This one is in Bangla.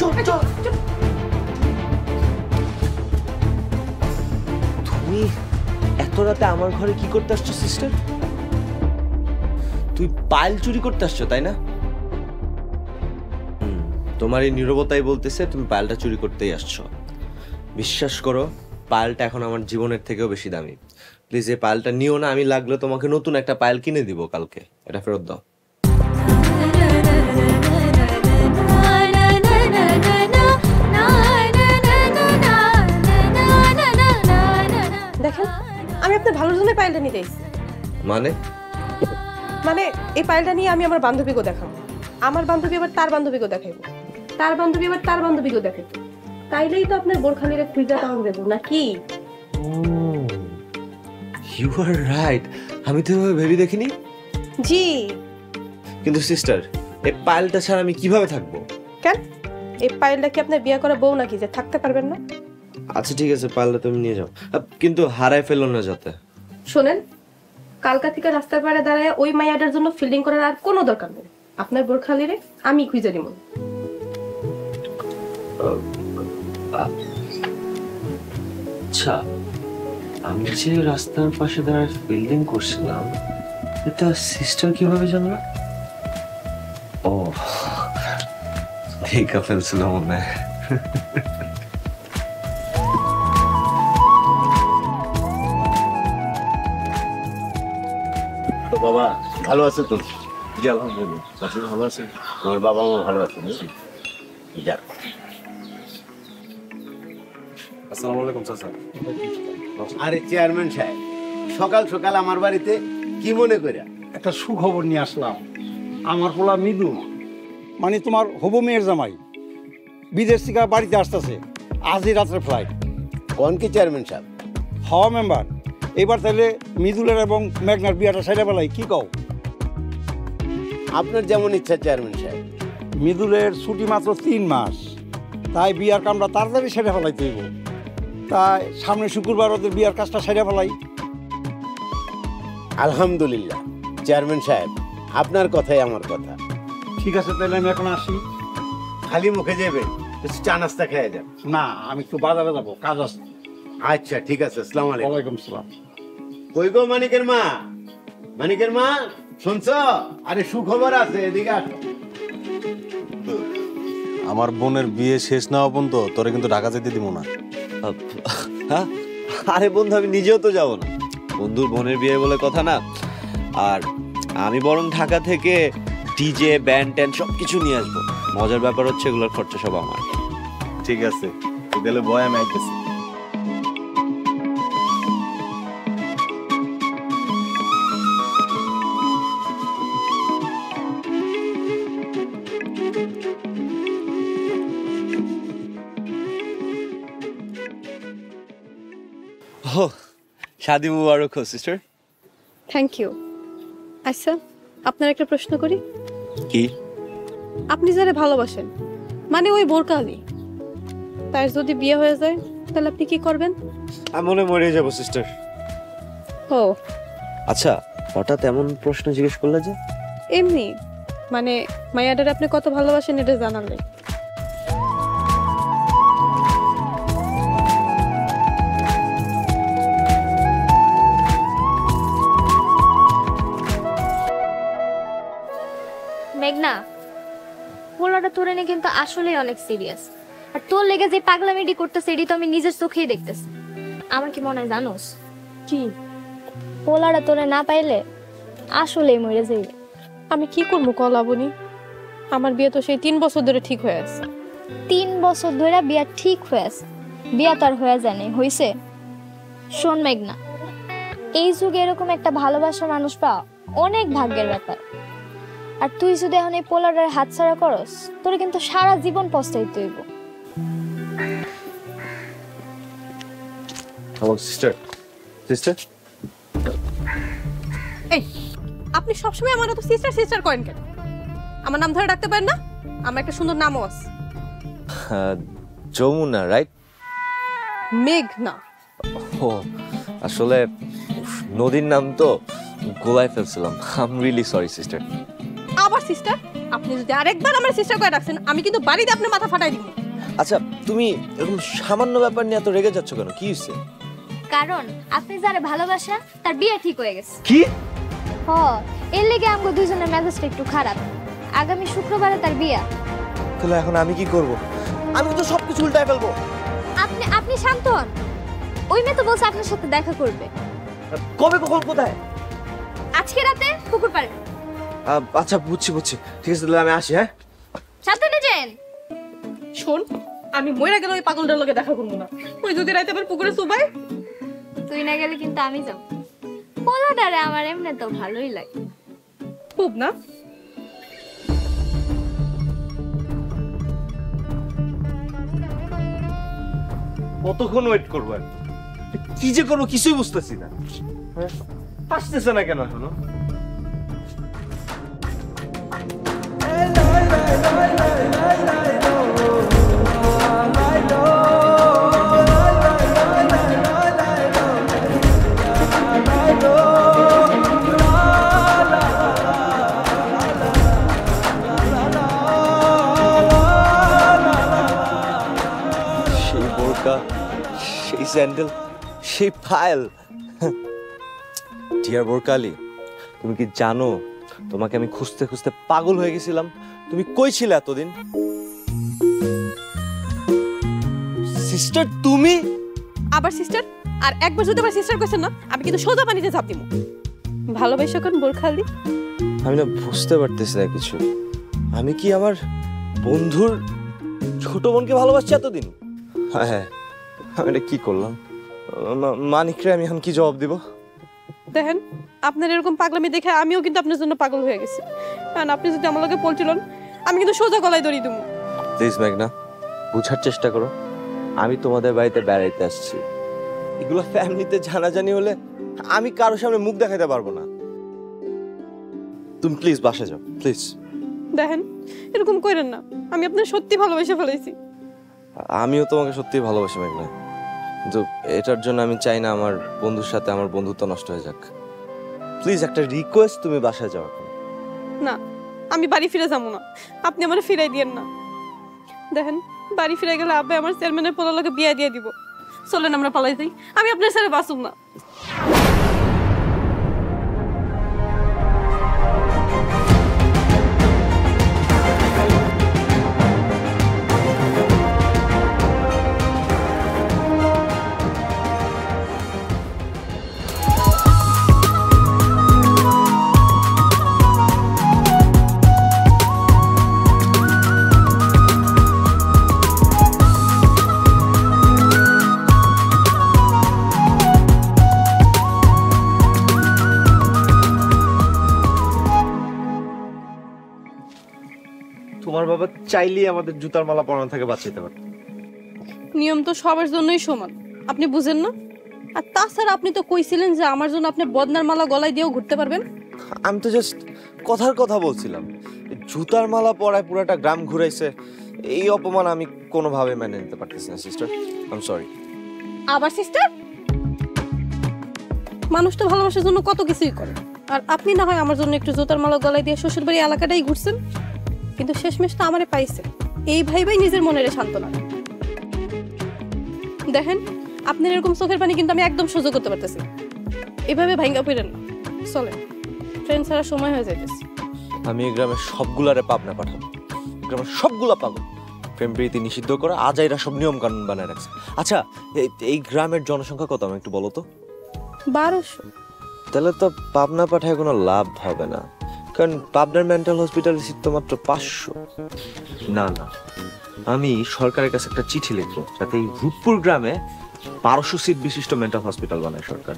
চল চল চল। তুমি এত রাতে আমার ঘরে কি করতে আসছো সিস্টার? তুই পাইল চুরি করতে আসছো তাই না? তোমার এই নীরবতাই বলতেছে তুমি পাইলটা চুরি করতেই আসছো। বিশ্বাস করো, পাইলটা এখন আমার জীবনের থেকেও বেশি দামি। প্লিজ এই পাইলটা নিও না, আমি লাগলে তোমাকে নতুন একটা পাইল কিনে দিব কালকে। এটা ফেরত দাও। দেখেন, আমি আপনার ভালোর জন্য পাইলটা নিতে এসেছি। মানে এই পাইলটা নিয়ে আমি আমার বান্ধবীকেও দেখাবো, আমার বান্ধবী আবার তার বান্ধবীকেও দেখাইবো, তার বান্ধবী আবার তার বান্ধবীকেও দেখাইবো। তাইলেই তো আপনার বোরখানিরে খুঁজে পাওয়া দেবো নাকি? ইউ আর রাইট, আমি তো এভাবে ভেবে দেখিনি। জি। কিন্তু সিস্টার, এই পাইলটা ছাড়া আমি কিভাবে থাকবো? কেন, এই পাইলটা কি আপনার বিয়ে করা বউ নাকি যে থাকতে পারবেন না? আচ্ছা ঠিক আছে, পাইলটা তুমি নিয়ে যাও, কিন্তু হারায় ফেলো না যাতে। শোনেন, কালকা থেকে রাস্তার পাড়ে দাঁড়ায় ওই মাইয়াটার জন্য ফিল্ডিং করার আর কোনো দরকার নেই। আপনার বোরখানিরে আমি খুঁজে দিব। আচ্ছা, আমি যে রাস্তার পাশে দাঁড়ায় ফিল্ডিং করছিলাম, এটা সিস্টার কিভাবে জানলো? ও, দেখা ফেলছিল মনে হয়। তো বাবা ভালো আছে তো? জি আলহামদুলিল্লাহ, আপনি ভালো আছেন? আমার বাবা মা ভালো আছেন? যাক। আসসালামু আলাইকুম চাচা। আরে চেয়ারম্যান সাহেব, সকাল সকাল আমার বাড়িতে কি মনে করে? একটা সুখবর নিয়ে আসলাম। আমার পোলা মৃদু, মানে তোমার হবু মেয়ের জামাই, বিদেশ থেকে বাড়িতে আসতেছে। আজই রাত্রে ফ্লাইট। কোন কি চেয়ারম্যান সাহেব? হওয়া মেম্বার, এবার তাহলে মৃদুলের এবং মেঘনার বিয়াটা সাইডে বেলায় কি কও? আপনার যেমন ইচ্ছা চেয়ারম্যান সাহেব। মৃদুলের ছুটি মাত্র 3 মাস, তাই বিয়ার কামটা তাড়াতাড়ি সেরে ফেলাইতে হইব। তাই সামনে শুক্রবার ওদের বিয়ার কাজটা সেরে ফেলাই। আলহামদুলিল্লাহ চেয়ারম্যান সাহেব, আপনার কথাই আমার কথা। ঠিক আছে, তাহলে আমি এখন আসি। খালি মুখে যাবেন, একটু চা নাস্তা খেয়ে যান। না, আমি একটু বাজারে যাবো, কাজ আছে। আচ্ছা ঠিক আছে, আসসালামু আলাইকুম। ওয়ালাইকুম সালাম। কই গো মানিকের মা? মানিকের মা শুনছ? আরে সুখবর আছে, এদিকে আসো। আমার বোনের বিয়ে শেষ না হওয়া পর্যন্ত তোরে কিন্তু ঢাকা যেতে দিব না। হ্যাঁ, আরে বন্ধু, আমি নিজেও তো যাব না। বন্ধুর বোনের বিয়ে বলে কথা না। আর আমি বরং ঢাকা থেকে ডিজে ব্যান্ড ট্যান্ড সবকিছু নিয়ে আসবো। মজার ব্যাপার হচ্ছে এগুলোর খরচা সব আমার। ঠিক আছে, তাহলে বয় আমি আইতেছি। ও, শাদি মুবারক হো সিস্টার। Thank you. আচ্ছা, আপনার একটা প্রশ্ন করি। কি? আপনি যারা ভালোবাসেন, মানে ওই বোরকা আলী, তার যদি বিয়ে হয়ে যায় তাহলে আপনি কি করবেন? আমি মনে মরে যাবো সিস্টার। ও আচ্ছা, হঠাৎ এমন প্রশ্ন জিজ্ঞেস করলে যে? এমনি, মানে মায়াডার আপনি কত ভালোবাসেন এটা জানালে। মেঘনা, পোলাটা তোরে নিয়ে কিন্তু আসলেই অনেক সিরিয়াস। আর তোর লেগে যে পাগলামিডি করতেছে এটি তো আমি নিজের চোখেই দেখতেছি। আমার কি মনে হয় জানোস? কি? পোলাটা তোরে না পাইলে আসলেই মরে যাইবে। আমি কি করবো কলাবনি? আমার বিয়ে তো সেই 3 বছর ধরে ঠিক হয়ে আছে। 3 বছর ধরে বিয়া ঠিক হয়ে আছে? বিয়া তো আর হয়ে যায় নাই, হইছে? শোন মেঘনা, এই যুগে এরকম একটা ভালোবাসার মানুষ পাওয়া অনেক ভাগ্যের ব্যাপার। আর তুই যদি এখন এই পোলারের হাতছাড়া করস, তোরে কিন্তু সারা জীবন পস্তাইতে হইব। আমার সিস্টার। সিস্টার, এই, আপনি সবসময় আমার তো সিস্টার সিস্টার করেন কেন? আমার নাম ধরে ডাকতে পারেন না? আমার একটা সুন্দর নামও আছে। যমুনা রাইট? মেঘনা। ও, আসলে নদীর নাম তো গোলায় ফেলছিলাম। I am really sorry sister. আবার সিস্টার? আপনি যদি আরেকবার আমার সিস্টার করে রাখছেন আমি কিন্তু বাড়িতে আপনার মাথা ফাটাই দিব। আচ্ছা তুমি এরকম সামান্য ব্যাপার নিয়ে এত রেগে যাচ্ছ কেন, কি হয়েছে? কারণ আপনি যারা ভালোবাসা তার বিয়ে ঠিক হয়ে গেছে। কি? হ, এর লেগে আমগো দুইজনের মেজাজটা একটু খারাপ। আগামী শুক্রবারে তার বিয়া। তাহলে এখন আমি কি করব? আমি তো সবকিছু উল্টায় ফেলবো। আপনি শান্ত হন। ওই মেয়ে তো বলছে আপনার সাথে দেখা করবে। কবে, কখন, কোথায়? আজকে রাতে পুকুর পাড়ে। আচ্ছা বুঝছি ঠিক আছে, তাহলে আমি আসি। হ্যাঁ সাবধানে যান। শোন, আমি মইরা গেলে ওই পাগলটার লগে দেখা করবো না। ওই যদি রাতে আবার পুকুরে চুবাই। তুই না গেলে কিন্তু আমি যাব। পোলাডারে আমার এমনি তো ভালোই লাগে। খুব না? কতক্ষণ ওয়েট করবো? কি যে করবো কিছুই বুঝতেছি না। আসতেছে না কেন এখনো? সেই বোরকা, সেই স্যান্ডেল, সেই ফাইল। ডিয়ার বোরকালি, তুমি কি জানো তোমাকে আমি খুঁজতে খুঁজতে পাগল হয়ে গেছিলাম? তুমি কই ছিলে এতদিন? সিস্টার তুমি? আবার সিস্টার? আর একবার যদি আবার সিস্টার কইছেন না আমি কিন্তু সোজা পানিতে ঝাঁপ দিব। ভালোবাসা কোন বোরখালি? আমি না বুঝতে পারতেছি না কিছু। আমি কি আমার বন্ধুর ছোট বোনকে ভালোবাসছি এতদিন? হ্যাঁ, আমি এটা কি করলাম? মানিকরে আমি এখন কি জবাব দিব? দেখেন, আপনার এরকম পাগলামি দেখে আমিও কিন্তু আপনার জন্য পাগল হয়ে গেছি। কারণ আপনি যদি আমার লগে পলছিলেন আমি কিন্তু সোজা গলায় দড়ি দেবো। প্লিজ মেঘনা, বুঝার চেষ্টা করো। আমি তোমাদের বাড়িতে বেড়াইতে আসছি। এগুলো ফ্যামিলিতে জানাজানি হলে আমি কারোর সামনে মুখ দেখাতে পারবো না। তুমি প্লিজ বাসা যাও, প্লিজ। দেখেন, এরকম করেন না। আমি আপনার সত্যি ভালোবেসে ফেলেছি। আমিও তোমাকে সত্যি ভালোবাসি মেঘনা, কিন্তু এটার জন্য আমি চাই না আমার বন্ধুর সাথে আমার বন্ধুত্ব নষ্ট হয়ে যাক। প্লিজ একটা রিকোয়েস্ট, তুমি বাসা যাও এখন। না, আমি বাড়ি ফিরে যাবো না। আপনি আমার ফিরাই দিয়েন না। দেখেন, বাড়ি ফিরে গেলে আব্বা আমার চেয়ারম্যানের পোলার লগে বিয়ে দিয়ে দিব। চলেন আমরা পালাই যাই। আমি আপনার সাথে বাঁচুম না। তোমার বাবা চাইলেই আমাদের জুতার মালা পরানো থেকে বাঁচাইতে পারত। নিয়ম তো সবার জন্যই সমান, আপনি বুঝেন না? আর তাছাড়া আপনি তো কইছিলেন যে আমার জন্য আপনি বদনার মালা গলায় দিয়েও ঘুরতে পারবেন। আমি তো জাস্ট কথার কথা বলছিলাম। এই জুতার মালা পরায় পুরাটা গ্রাম ঘুরাইছে, এই অপমান আমি কোনোভাবে মেনে নিতে পারতেছি না সিস্টার। I am sorry. আবার সিস্টার? মানুষ তো ভালোবাসার জন্য কত কিছুই করে। আর আপনি না হয় আমার জন্য একটু জুতার মালা গলায় দিয়ে শ্বশুর বাড়ি এলাকাটাই ঘুরছেন, কিন্তু শেষমেশ তো আমারে পাইছে। এই ভাইবাই নিজের মনের সান্ত্বনা। দেখেন, আপনার এরকম চোখের পানি কিন্তু আমি একদম সহ্য করতে পারতেছি। এভাবে ভাঙ্গা পড়েন না। চলে, ট্রেন ছাড়া সময় হয়ে যাইতেছে। আমি এই গ্রামের সবগুলারে পাবনা পাঠাবো। গ্রামের সবগুলা পাগল। প্রেম প্রীতি নিষিদ্ধ করা আজাইরা সব নিয়ম কানুন বানায় রাখছে। আচ্ছা, এই গ্রামের জনসংখ্যা কত আমি একটু বলো তো? 1200। তাহলে তো পাবনা পাঠায় কোনো লাভ হবে না, কারণ পাবনার মেন্টাল হসপিটাল সিট তো মাত্র 500। না না, আমি সরকারের কাছে একটা চিঠি লিখবো যাতে এই রূপপুর গ্রামে 1200 সিট বিশিষ্ট মেন্টাল হসপিটাল বানায় সরকার।